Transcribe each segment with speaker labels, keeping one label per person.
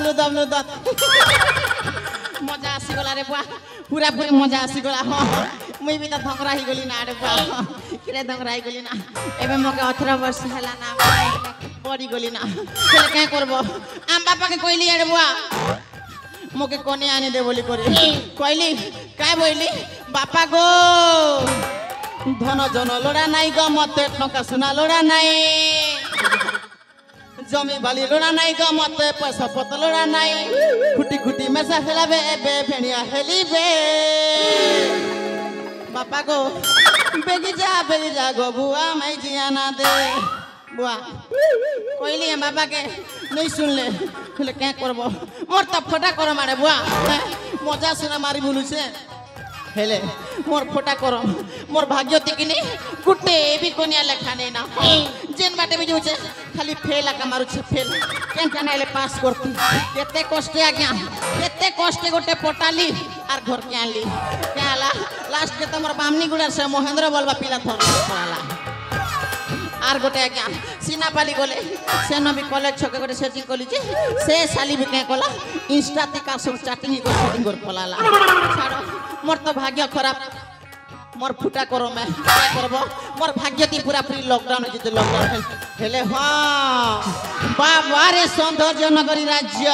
Speaker 1: लुदम मजा आसीगला रे बुआ पूरा पूरी मजा आसीगला हाँ मुई भी तो धंगरा ही गली ना रे बुआ किरे धंगरा ही गली ना एबे मके 18 वर्ष हला ना बड़ी गली ना चल क्या करबो आम बापा के कहली रे बुआ मके कोने आने दे बोली करे कहली काय बोली बापा गो धन जन लोड़ा नाई ग मते टका सुना लोड़ा नाई जमी बाली लोड़ा नाई ग मते पैसा पत लोड़ा नाई खुटी खुटी मेसा खेलाबे एबे भेणिया हेलिबे बापा गो बेगी जा गो बुआ मैं जिया ना दे बुआ कहली है बाबा के नहीं सुन ले बोले क्या करबो मोर त फटा कर मारे बुआ मजा सुना मारी बोलू से हेले मोर फोटा करो मोर भाग्य तिकिनी गुटे भी कोनिया लेखा नहीं ना जेन बाटे भी जोचे खाली फेल आका मारू छे फेल केन केन पास करती केते कष्टे आज्ञा केते कष्टे गोटे पटाली आर घर के आली केला लास्ट के त मोर बामनी गुडा से महेंद्र बलबा पिला थर पड़ाला आर गोटे आज्ञा सीना पाली गले से न भी कॉलेज छके गोटे सेटिंग कली जे से साली भी के कला इंस्टा ते का सब चैटिंग को सेटिंग कर पलाला छाड़ो मोर तो भाग्य खराब मोर फुटा करो मैं क्या करबो मोर भाग्य ती पूरा पूरी लॉकडाउन जे लॉकडाउन हेले हां बाबा रे सौंदर्य नगरी राज्य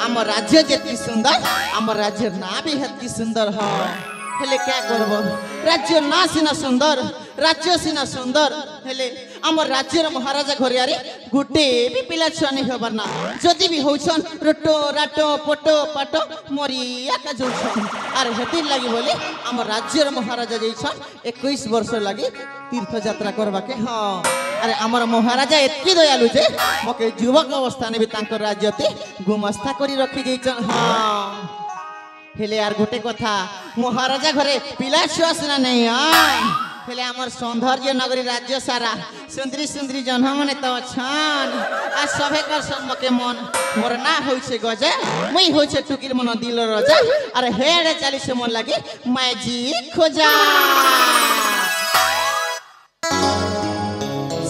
Speaker 1: आम राज्य जेती सुंदर आम राज्य ना भी हेती सुंदर ह हेले क्या करबो राज्य ना सिना सुंदर राज्य सिना सुंदर हेले आम राज्यर महाराजा घरियारे गुटे भी पिला छुआ नहीं हबर ना जदि भी होछन रोटो राटो पोटो पाटो मरिया का जोछन आर हेतिर लागि बोले आम राज्यर महाराजा जइछन 21 वर्ष लागि तीर्थ यात्रा करबा के हां अरे आमर महाराजा एतकी दयालु जे मके युवक अवस्था ने भी तांकर राज्यते गुमस्था करी रखी जइछन हां हेले यार गोटे कथा महाराजा घरे पिला छुआ सिना नहीं हेले आमर सौंदर्य नगरी राज्य सारा सुंदरी सुंदरी जन्म मने तो छान आ सभे कर मके मन मोर ना होई छे गजा मुई होई छे टुकिर मन दिल रजा अरे हेडे चाली से मन लागी मैजिक खोजा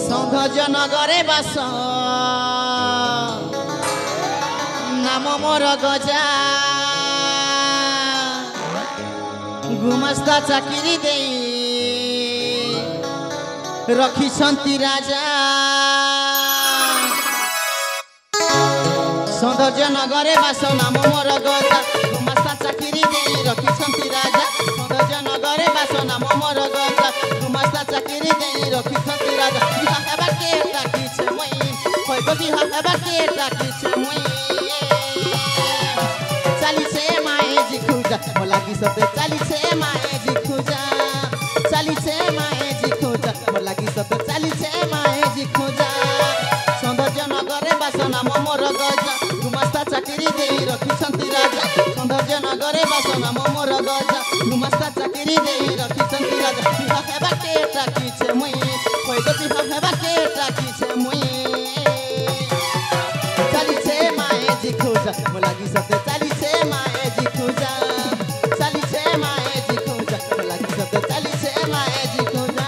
Speaker 1: सौंदर्य नगरे बास नाम मोर गजा गुमस्ता चाकरी दे रखी छंती राजा सौंदर्य नगरे बास नाम मोर गजा गुमस्ता चाकरी दे रखी छंती राजा सौंदर्य नगरे बास नाम मोर गजा गुमस्ता चाकरी दे रखी छंती राजा बिहा के टाकी छे मई होय गो बिहा के टाकी छे मई चाली छे माए जी खुजा मोलागी सते चाली छे माए जी खुजा चाली छे माए जी खुजा मोलागी सते चाली छे माए जी खुजा सौंदर्य नगरे बास नाम मोर गजा गुमस्ता चाकरी देई रखी छंती राजा सौंदर्य नगरे बास नाम मोर गजा गुमस्ता चाकरी देई रखी छंती राजा बिहा हेबा के टाकी छे मुई कोई तो बिहा हेबा के टाकी छे मुई चाली छे माए जी खुजा मोलागी सते चाली छे माए जी खुजा चाली छे माए जी खुजा मोलागी सते चाली छे माए जी खुजा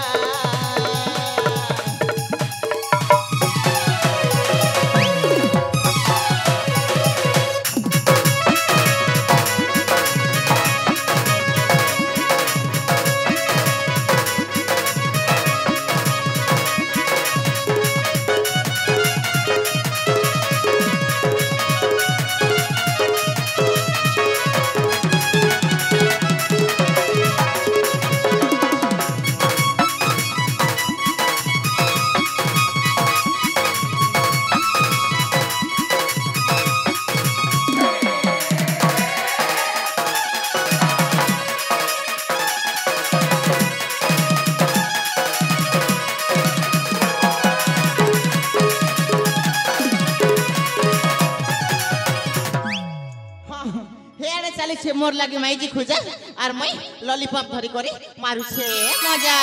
Speaker 1: मोर लगे माइजी खुजा और मैं लॉलीपॉप धरी करी मारू छे मजा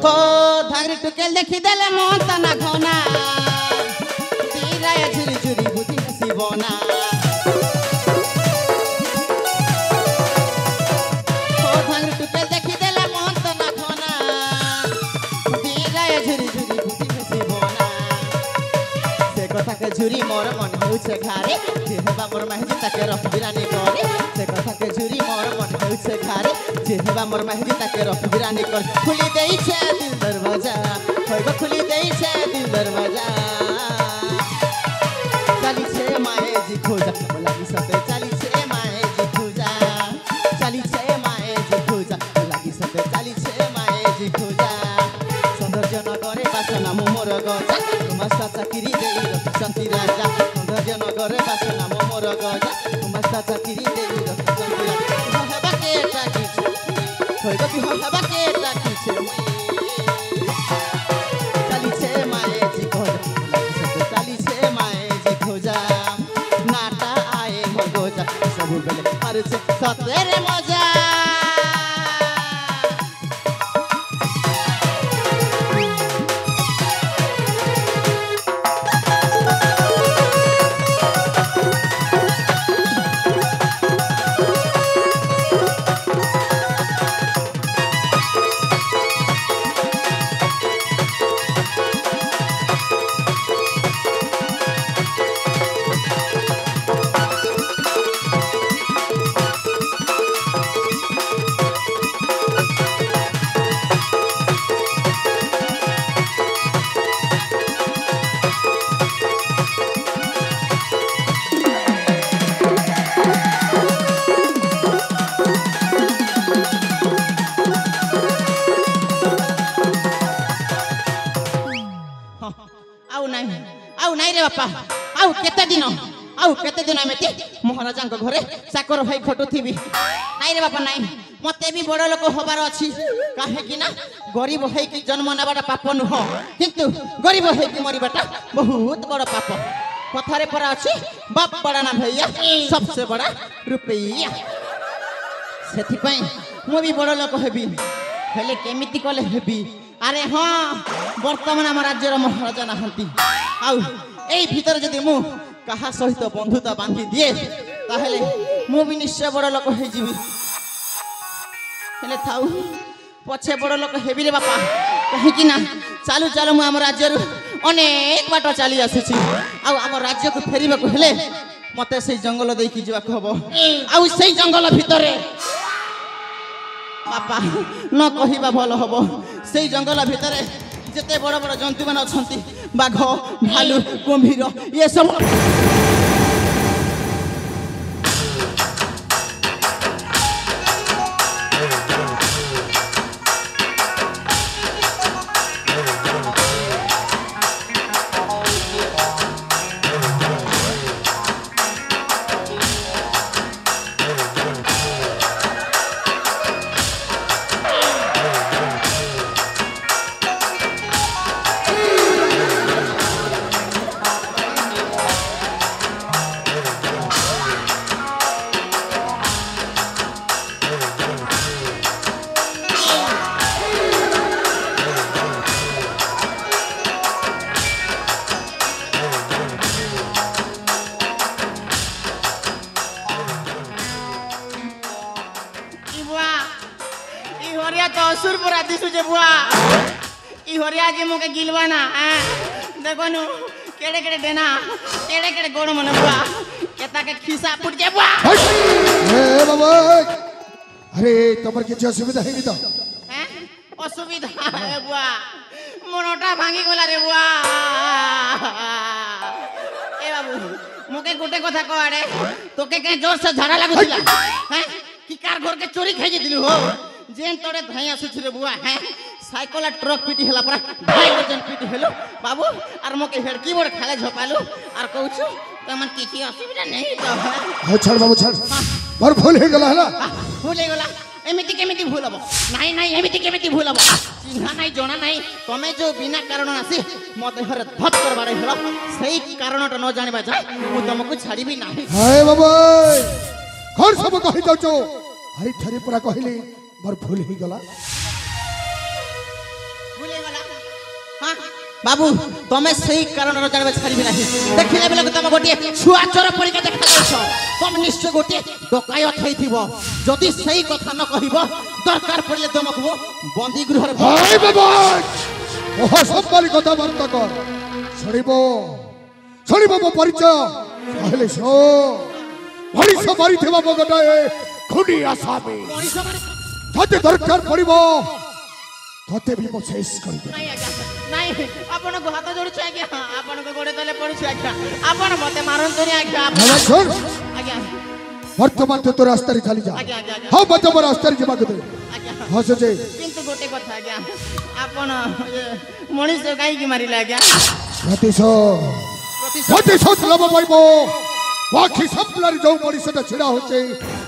Speaker 1: तो धागरी टुकेल देखी देले मन तना घना तीराय झुरी झुरी बुद्धि हसी बना तो धागरी टुकेल देखी देले मन तना घना तीराय झुरी झुरी बुद्धि हसी बना ঝুরি মোর মন হেউছে ঘারে যে হেবা মোর মাহিজি তাকে রফবিরানি করে সে কথা কে ঝুরি মোর মন হেউছে ঘারে যে হেবা মোর মাহিজি তাকে রফবিরানি করে খুলি দেইছে দিল দরवाजा হইব খুলি দেইছে দিল দরवाजा চালিছে মায়ে জি খোঁজা লাগি সতে চালিছে মায়ে জি খোঁজা চালিছে মায়ে জি খোঁজা লাগি সতে চালিছে মায়ে জি খোঁজা সৌন্দর্য নগরে বাসনা মোর গজা তোমার চাকিরি দেই রক্ষী রাজা সৌন্দর্য নগরে বাসনা মোর গজা তোমার চাকিরি দেই রক্ষী রাজা হেবাকে ডাকিছে হইব কি হেবাকে ডাকিছে চালিছে মায়ে জি খোঁজা চালিছে মায়ে জি খোঁজা নাটা আয়ে মোর গজা সবু বেলে মারছে সতেরে মজা आउ नाई रे बापा आउ केते दिन एमती महाराजा घरे चाकर भाई खटुथी नाई रे बापा नाई मते भी बड़ लोक हबार अच्छी कहीं ना गरीब है कि जन्म नेबाटा पाप नुह किंतु गरीब है कि मरवाटा बहुत बड़ पाप कथारे परा अच्छी बाप बड़ा ना भैया सबसे बड़ा रुपया से मु भी बड़ लोक हेबी हेले केमिति कले हेबी अरे हाँ बर्तमान आम राज्यर महाराजा नहांती आउ एई भीतर जदि मु कहा सहित बंधुता बांधी दिए ताहेले मु भी निश्चय बड़ लोक हो जीवी हेले थाउ पछे बड़ लोक हेबी रे बापा कहीं ना चालू चालू मु आम राज्यर अनेक बाट चली आसी आउ आम राज्य को फेरिबा को हेले मते से जंगल देई की जीवा को हबो आउ से जंगल भीतर बापा न कहिबा भल हबो से जंगल भीतर जिते बड़ बड़ जंतु मान अच्छा बाघ भालू कुंभीर ये सब सुरपुरा दिसुजे बुआ ई हरिया जे मोके गिलवाना देखो नु केड़े केड़े देना केड़े केड़े गोड़ मन बुआ केता के खिसा फुट जे बुआ
Speaker 2: ए बाबा अरे तमर के असुविधा है तो
Speaker 1: हैं असुविधा है बुआ मोनोटा भांगी गला रे बुआ ए बाबू मोके गोटे कथा को आड़े तोके के जोर से झाड़ा लागुतिला हैं की कार घर के चोरी खाइ जे दिलु हो जेन तोड़े धाई आसुछ रे बुआ हैं साइकिल ट्रक पीटी हला परा भाई वजन पीटी हेलो बाबू आर मोके हेडकी बोर्ड खाले झपालू आर कहूछु तमन किछि असुविधा नहीं तो
Speaker 2: है छड़ बाबू छड़ पर भूल हे गला हला
Speaker 1: भूल हे गला एमिति केमिति भूल हबो नाही नाही एमिति केमिति भूल हबो चिन्हा नाही जोना नाही तमे जो बिना कारण आसी मते हर धप करबारे हला सही कारणटा न जानिबा जाय मु तुमको छाड़ीबी नाही
Speaker 2: हाय बाबू घर सब कहि दउचो हरि थरे पूरा कहिली बर भूल ही गला
Speaker 1: हाँ बाबू तमे सही कारण जानबे छाड़बी नाही देखिले बेले तमे गोटे छुआ चोर परीका देखा जाछो तुम निश्चय गोटे डकायत हेथिबो जदि सही कथा न कहिबो दरकार पड़ले तुमको बंदी गृह रे
Speaker 2: हाय बाबू ओह सब बाली कथा बंद कर छड़िबो ଶୁଣିବ ମୋ ପରିଚୟ ହେଲେ ମଣିଷ ମାରିଥିବା ମୋ ଗୋଟାଏ ଖୁନି ଆସାମୀ
Speaker 1: ମଣିଷ ମାନେ
Speaker 2: ଯଦି ଦରକାର ପଡ଼ିବ ତତେ ବି ମୁଁ ଶେଷ କରିଦେବି।
Speaker 1: ନାଇଁ ଆଜ୍ଞା ନାଇଁ ଆପଣଙ୍କୁ ହାତ ଯୋଡୁଛି ଆଜ୍ଞା ଆପଣଙ୍କୁ ଗୋଡେ ତଳେ ପଡୁଛି ଆଜ୍ଞା ଆପଣ ମତେ ମାରନ୍ତୁନି ଆଜ୍ଞା
Speaker 2: ଶୁଣ
Speaker 1: ଆଜ୍ଞା
Speaker 2: ବର୍ତ୍ତମାନ ତୁ ତୋ ରାସ୍ତାରେ ଚାଲିଯା।
Speaker 1: ଆଜ୍ଞା ଆଜ୍ଞା ଆଜ୍ଞା
Speaker 2: ହଁ ମତେ ମୋ ରାସ୍ତାରେ ଯିବାକୁ ଦେ।
Speaker 1: ଆଜ୍ଞା
Speaker 2: ହଁ ସେ
Speaker 1: କିନ୍ତୁ ଗୋଟେ କଥା ଆଜ୍ଞା ଆପଣ ମଣିଷ କାହିଁକି ମାରିଲେ ଆଜ୍ଞା
Speaker 2: ପ୍ରତିଶୋଧ ଲାଭ ପାଇବ ବାକି ସାମ୍ନାରେ ଯୋଉ ମଣିଷଟା ଛିଡ଼ା ହଉଛି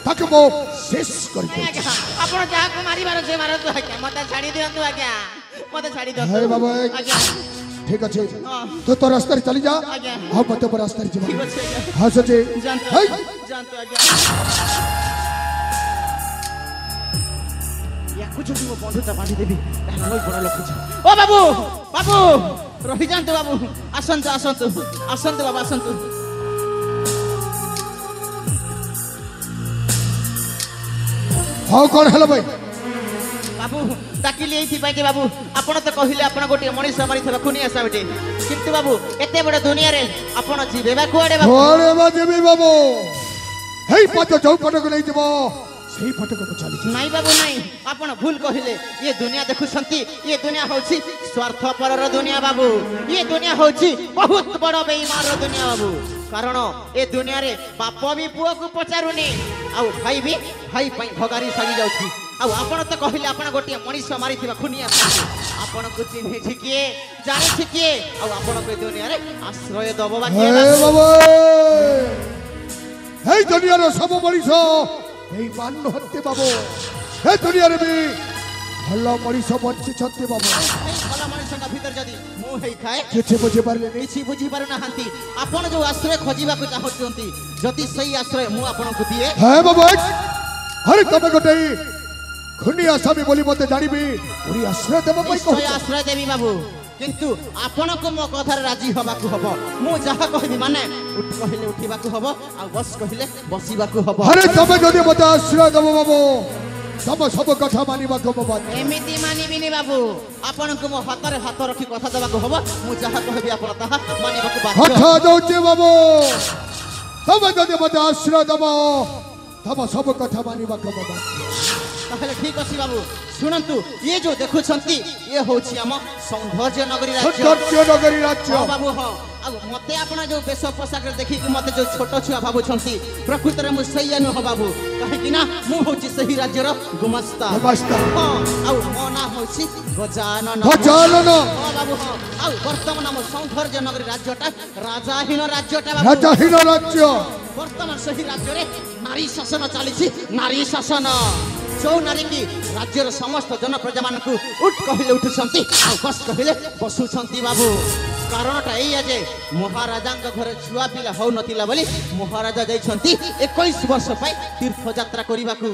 Speaker 2: ତାକୁ ମୁଁ ଶେଷ କରିଦେବି।
Speaker 1: ଆଜ୍ଞା ଆପଣ ଯାହାକୁ ମାରିବାର ସେ ମାରନ୍ତୁ ଆଜ୍ଞା ମତେ ଛାଡି ଦିଅନ୍ତୁ ଆଜ୍ଞା ମତେ ଛାଡି
Speaker 2: ହେ
Speaker 1: ଦିଅନ୍ତୁ
Speaker 2: ବାବା
Speaker 1: ଆଜ୍ଞା
Speaker 2: ଠିକ ଅଛି
Speaker 1: ହଁ
Speaker 2: ତୁ ତୋ ରାସ୍ତାରେ ଚାଲିଯା।
Speaker 1: ଆଜ୍ଞା
Speaker 2: ହଁ ମତେ ମୋ ରାସ୍ତାରେ ଯିବା।
Speaker 1: ଠିକ ଅଛି ଆଜ୍ଞା
Speaker 2: ହଁ ସେ
Speaker 1: ଯାଆନ୍ତୁ
Speaker 2: ହେଇ
Speaker 1: ଯାଆନ୍ତୁ ଆଜ୍ଞା ୟାକୁ ଯଦି ମୋ ବନ୍ଧୁତା ବାଣ୍ଟିଦେବି ତାହେଲେ ମୁଁ ବଡ଼ ଲୋକ ଓ ବାବୁ ବାବୁ ରହିଯାଆନ୍ତୁ ବାବୁ ଆସନ୍ତୁ ଆସନ୍ତୁ ଆସନ୍ତୁ ବାବୁ ଆସନ୍ତୁ
Speaker 2: ହଁ କଣ ହେଲା ଭାଇ
Speaker 1: ବାବୁ ଡାକିଲି ଏଇଥିପାଇଁ କି ବାବୁ ଆପଣ ତ କହିଲେ ଆପଣ ଗୋଟିଏ ମଣିଷ ମାରିଥିବା ଖୁନି ଆସାମୀଟେ କିନ୍ତୁ ବାବୁ ଏତେ ବଡ଼ ଦୁନିଆରେ ଆପଣ ଯିବେ ବା କୁଆଡ଼େ ବାବୁ
Speaker 2: କୁଆଡ଼େ ବା ଯିବି ବାବୁ ହେଇ ପଟ ଯୋଉ ପଟକୁ ନେଇଯିବ ସେଇ ପଟକୁ ମୁଁ ଚାଲିଛି।
Speaker 1: ନାଇଁ ବାବୁ ନାଇଁ ଆପଣ ଭୁଲ କହିଲେ ଇଏ ଦୁନିଆ ଦେଖୁଛନ୍ତି ଇଏ ଦୁନିଆ ହଉଛି ସ୍ୱାର୍ଥପରର ଦୁନିଆ ବାବୁ ଇଏ ଦୁନିଆ ହଉଛି ବହୁତ ବଡ଼ ବେଇମାନର ଦୁନିଆ ବାବୁ କାରଣ ଏ ଦୁନିଆରେ ବାପ ବି ପୁଅକୁ ପଚାରୁନି ଆଉ ଭାଇ ବି ଭାଇ ପାଇଁ ଭଗାରି ସାରି ଯାଉଛି ଆଉ ଆପଣ ତ କହିଲେ ଆପଣ ଗୋଟିଏ ମଣିଷ ମାରିଥିବା ଖୁନି ଆସାମୀ ଆପଣଙ୍କୁ ଚିହ୍ନିଛି କିଏ ଜାଣିଛି କିଏ ଆଉ ଆପଣଙ୍କୁ ଏ ଦୁନିଆରେ ଆଶ୍ରୟ ଦବ ବା କିଏ ବାବୁ?
Speaker 2: ହେଇ ଦୁନିଆର ସବୁ ମଣିଷ এই মান হতে বাবু এই দুনিয়ারে বি ভাল মଣିଷ বଞ୍ଚିଛନ୍ତି বাবু
Speaker 1: ଭଲ ମଣିଷଙ୍କ ଭିତରେ ଯଦି ମୁଁ ହେଇଥାଏ
Speaker 2: କିଛି ବୁଝିପାରିଲେନି
Speaker 1: କିଛି ବୁଝିପାରୁନାହାନ୍ତି ଆପଣ ଯୋଉ ଆଶ୍ରୟ ଖୋଜିବାକୁ ଚାହୁଁଛନ୍ତି ଯଦି ସେଇ ଆଶ୍ରୟ ମୁଁ ଆପଣଙ୍କୁ ଦିଏ
Speaker 2: হ্যাঁ বাবু আরে তবে গোটে খুনি আসামি বলি মতে জানিবি পুরি আশ্রয় দেব পাই
Speaker 1: ନିଶ୍ଚୟ
Speaker 2: কହୁଛ
Speaker 1: ଆଶ୍ରୟ ଦେବି ବାବୁ କିନ୍ତୁ ଆପଣଙ୍କୁ ମୋ କଥାରେ ରାଜି ହବାକୁ ହବ ମୁଁ ଯାହା କହିବି ମାନେ ଉଠ କହିଲେ ଉଠିବାକୁ ହବ ଆଉ ବସ କହିଲେ ବସିବାକୁ ହବ
Speaker 2: আরে তবে যদি মতে আশ্রয় দেব বাবু তবে সব কথা মানিବାକୁ ମୁଁ ବାଧ୍ୟ।
Speaker 1: ଏମିତି ମାନିବିନି ବାବୁ ଆପଣଙ୍କୁ ମୋ ହାତରେ ହାତ ରଖି କଥା ଦେବାକୁ ହବ ମୁଁ ଯାହା କହିବି ଆପଣ ତାହା ମାନିବାକୁ ବାଧ୍ୟ
Speaker 2: কথা দଉଛି বাবু তবে যদি মতে আশ্রয় দেব তবে সব কথা মানিବାକୁ ମୁଁ ବାଧ୍ୟ।
Speaker 1: ତାହେଲେ ଠିକ ଅଛି ବାବୁ ଶୁଣନ୍ତୁ ଇଏ ଯୋଉ ଦେଖୁଛନ୍ତି ଇଏ ହଉଛି ଆମ ସୌନ୍ଦର୍ଯ୍ୟ ନଗରୀ ରାଜ୍ୟ
Speaker 2: ସୌନ୍ଦର୍ଯ୍ୟ ନଗରୀ ରାଜ୍ୟ
Speaker 1: ହଁ ବାବୁ ହଁ ଆଉ ମତେ ଆପଣ ଯୋଉ ବେଶ ପୋଷାକରେ ଦେଖିକି ମତେ ଯୋଉ ଛୋଟ ଛୁଆ ଭାବୁଛନ୍ତି ପ୍ରକୃତରେ ମୁଁ ସେଇଆ ନୁହଁ ବାବୁ କାହିଁକି ନା ମୁଁ ହଉଛି ସେହି ରାଜ୍ୟର ଗୁମାସ୍ତା
Speaker 2: ଗୁମାସ୍ତା।
Speaker 1: ହଁ ଆଉ ମୋ ନାଁ ହଉଛି ଗଜାନନ
Speaker 2: ଗଜାନନ
Speaker 1: ହଁ ବାବୁ ହଁ ଆଉ ବର୍ତ୍ତମାନ ଆମ ସୌନ୍ଦର୍ଯ୍ୟ ନଗରୀ ରାଜ୍ୟଟା ରାଜାହୀନ ରାଜ୍ୟଟା ବାବୁ
Speaker 2: ରାଜାହୀନ ରାଜ୍ୟ
Speaker 1: ବର୍ତ୍ତମାନ ସେହି ରାଜ୍ୟରେ ନାରୀ ଶାସନ ଚାଲିଛି ନାରୀ ଶାସନ ଯୋଉ ନାରୀ କି ରାଜ୍ୟର ସମସ୍ତ ଜନପ୍ରଜା ମାନଙ୍କୁ ଉଠ କହିଲେ ଉଠୁଛନ୍ତି ଆଉ ବସ କହିଲେ ବସୁଛନ୍ତି ବାବୁ କାରଣଟା ଏଇଆ ଯେ ମହାରାଜାଙ୍କ ଘରେ ଛୁଆ ପିଲା ହଉନଥିଲା ବୋଲି ମହାରାଜା ଯାଇଛନ୍ତି 21 ବର୍ଷ ପାଇଁ ତୀର୍ଥଯାତ୍ରା କରିବାକୁ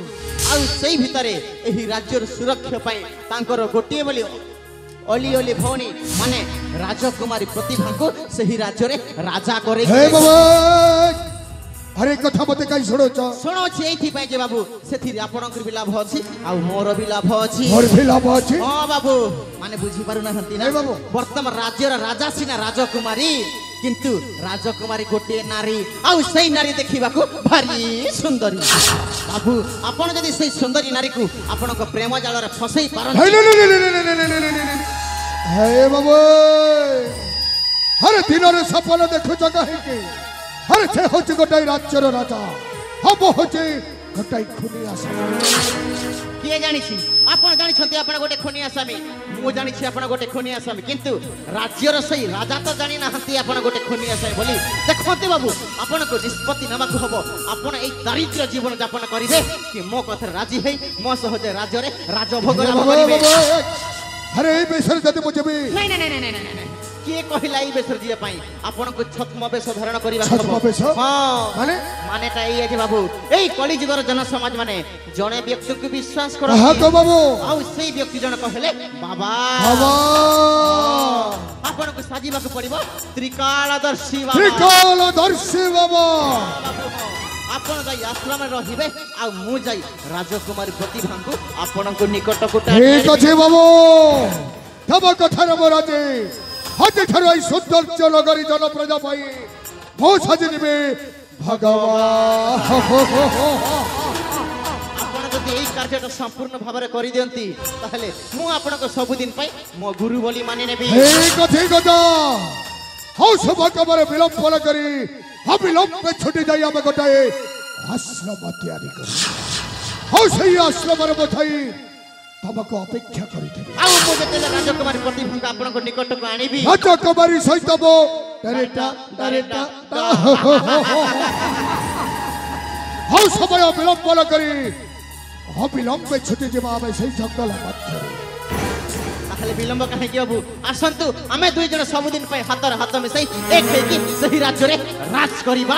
Speaker 1: ଆଉ ସେଇ ଭିତରେ ଏହି ରାଜ୍ୟର ସୁରକ୍ଷା ପାଇଁ ତାଙ୍କର ଗୋଟିଏ ବୋଲି ଅଲି ଅଲି ଭଉଣୀ ମାନେ ରାଜକୁମାରୀ ପ୍ରତିଭାଙ୍କୁ ସେହି ରାଜ୍ୟରେ ରାଜା
Speaker 2: ହେ
Speaker 1: କରେଇ
Speaker 2: ବାବା ଆରେ କଥା ମତେ କାଇଁ ଶୁଣୁଛ
Speaker 1: ଶୁଣୁଛି ଏଇଥିପାଇଁ ଯେ ବାବୁ ସେଥିରେ ଆପଣଙ୍କର ବି ଲାଭ ଅଛି ଆଉ ମୋର ବି ଲାଭ ଅଛି
Speaker 2: ମୋର ବି ଲାଭ ଅଛି
Speaker 1: ହଁ ବାବୁ ମାନେ ବୁଝିପାରୁନାହାନ୍ତି ନା
Speaker 2: ନାଇଁ ବାବୁ।
Speaker 1: ବର୍ତ୍ତମାନ ରାଜ୍ୟର ରାଜା ସିନା ରାଜକୁମାରୀ କିନ୍ତୁ ରାଜକୁମାରୀ ଗୋଟିଏ ନାରୀ ଆଉ ସେଇ ନାରୀ ଦେଖିବାକୁ ଭାରି ସୁନ୍ଦରୀ ବାବୁ ଆପଣ ଯଦି ସେଇ ସୁନ୍ଦରୀ ନାରୀକୁ ଆପଣଙ୍କ ପ୍ରେମ ଜାଲରେ ଫସେଇ ପାରନ୍ତି
Speaker 2: ହେ ବାବୁ ଆରେ ଦିନରେ ସପନ ଦେଖୁଛ କାହିଁକି ଆରେ ସେ ହଉଛି ଗୋଟାଏ ରାଜ୍ୟର ରାଜା ହବ ହଉଛି ଗୋଟାଏ ଖୁନି ଆସାମୀ
Speaker 1: କିଏ ଜାଣିଛି ଆପଣ ଜାଣିଛନ୍ତି ଆପଣ ଗୋଟେ ଖୁନି ଆସାମୀ ମୁଁ ଜାଣିଛି ଆପଣ ଗୋଟେ ଖୁନି ଆସାମୀ କିନ୍ତୁ ରାଜ୍ୟର ସେଇ ରାଜା ତ ଜାଣି ନାହାନ୍ତି ଆପଣ ଗୋଟେ ଖୁନି ଆସାମୀ ବୋଲି ଦେଖନ୍ତୁ ବାବୁ ଆପଣଙ୍କୁ ନିଷ୍ପତ୍ତି ନେବାକୁ ହବ ଆପଣ ଏଇ ଦାରିଦ୍ର୍ୟ ଜୀବନ ଯାପନ କରିବେ କି ମୋ କଥାରେ ରାଜି ହେଇ ମୋ ସହଜ ରାଜ୍ୟରେ ରାଜଭୋଗ ଲାଭ କରିବେ
Speaker 2: ଆରେ ଏଇ ବିଷୟରେ ଯଦି ମୁଁ ଯିବି
Speaker 1: ନାଇଁ ନାଇଁ ନାଇଁ ନାଇଁ ନାଇଁ ନାଇଁ କିଏ କହିଲା ଏଇ ବେଶରେ ଯିବା ପାଇଁ ଆପଣଙ୍କୁ ଛଦ୍ମ ବେଶ ଧାରଣ କରିବାକୁ
Speaker 2: ଛଦ୍ମ
Speaker 1: ହବ
Speaker 2: ବେଶ?
Speaker 1: ହଁ
Speaker 2: ମାନେ
Speaker 1: ମାନେଟା ଏଇ ଅଛି ବାବୁ ଏଇ କଳିଯୁଗର ଜନସମାଜ ମାନେ ଜଣେ ବ୍ୟକ୍ତିକୁ ବିଶ୍ୱାସ
Speaker 2: ହଁ
Speaker 1: କରନ୍ତି
Speaker 2: ତ ବାବୁ
Speaker 1: ଆଉ ସେଇ ବ୍ୟକ୍ତି ଜଣକ ହେଲେ ବାବା
Speaker 2: ବାବା
Speaker 1: ଆପଣଙ୍କୁ ସାଜିବାକୁ ପଡିବ ତ୍ରିକାଳଦର୍ଶୀ ବାବା
Speaker 2: ତ୍ରିକାଳଦର୍ଶୀ ବାବା
Speaker 1: ବାବୁ, ହଁ। ଆପଣ ଯାଇ ଆଶ୍ରମରେ ରହିବେ ଆଉ ମୁଁ ଯାଇ ରାଜକୁମାରୀ ପ୍ରତିଭାଙ୍କୁ ଆପଣଙ୍କ ନିକଟକୁ ଟାଣି
Speaker 2: ଠିକ
Speaker 1: ଆଣିବି।
Speaker 2: ଅଛି ବାବୁ ତମ କଥାରେ ମୁଁ ରାଜି আজ ঠারু এই সৌন্দর্য নগরী জনপ্রজা পাই মো সাজি নেবে ভগবান।
Speaker 1: ଆପଣ ଯଦି ଏଇ କାର୍ଯ୍ୟଟା ସମ୍ପୂର୍ଣ୍ଣ ଭାବରେ କରିଦିଅନ୍ତି ତାହେଲେ ମୁଁ ଆପଣଙ୍କୁ ସବୁଦିନ ପାଇଁ ମୋ ଗୁରୁ ବୋଲି ମାନି ନେବି।
Speaker 2: ঠিক আছে ହଉ ଶୁଭ କାମରେ ବିଳମ୍ବ ନ କରି ଅବିଳମ୍ବେ ଛୁଟି ଯାଇ ଆମେ ଗୋଟାଏ ଆଶ୍ରମ ତିଆରି କରି ହଉ ସେଇ ଆଶ୍ରମରେ ବଥାଇ ତମକୁ ଅପେକ୍ଷା କରିଥିବି।
Speaker 1: ଆଉ ମୁଁ ଯେତେବେଳେ ରାଜକୁମାରୀ ପ୍ରତିଭାଙ୍କୁ ଆପଣଙ୍କ ନିକଟକୁ ଆଣିବି
Speaker 2: ରାଜକୁମାରୀ ସହିତ ମୋ ଡରେଟା ଡରେଟା ହଉ ସମୟ ବିଳମ୍ବ ନ କରି ଅବିଳମ୍ବେ ଛୁଟି ଯିବା ଆମେ ସେଇ ଜଙ୍ଗଲ ମଧ୍ୟରେ।
Speaker 1: ତାହେଲେ ବିଳମ୍ବ କାହିଁକି ହବୁ ଆସନ୍ତୁ ଆମେ ଦୁଇ ଜଣ ସବୁଦିନ ପାଇଁ ହାତରେ ହାତ ମିଶାଇ ଏକ ହେଇକି ସେହି ରାଜ୍ୟରେ ରାଜ କରିବା।